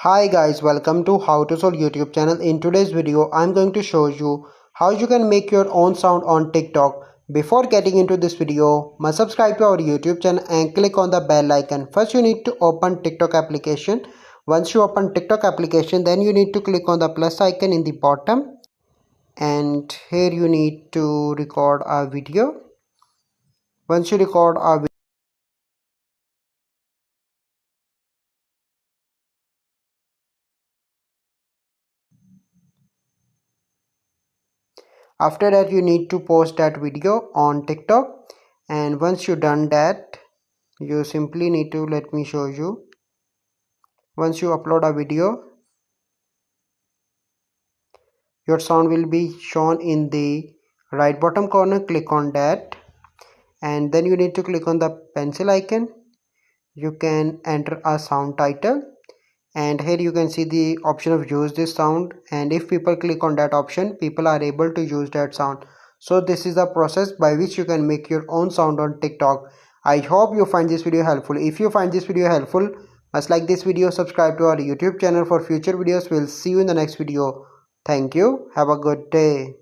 Hi guys, welcome to How to Solve YouTube channel. In today's video, I'm going to show you how you can make your own sound on TikTok. Before getting into this video, must subscribe to our YouTube channel and click on the bell icon. First, you need to open TikTok application. Once you open TikTok application, then you need to click on the plus icon in the bottom. And here you need to record a video. Once you record a video, after that you need to post that video on TikTok. And once you done that, you simply need to, let me show you, once you upload a video, your sound will be shown in the right bottom corner. Click on that and then you need to click on the pencil icon. You can enter a sound title and here you can see the option of use this sound, and if people click on that option, people are able to use that sound. So this is the process by which you can make your own sound on TikTok. I hope you find this video helpful. If you find this video helpful, must like this video, subscribe to our YouTube channel for future videos. We'll see you in the next video. Thank you. Have a good day.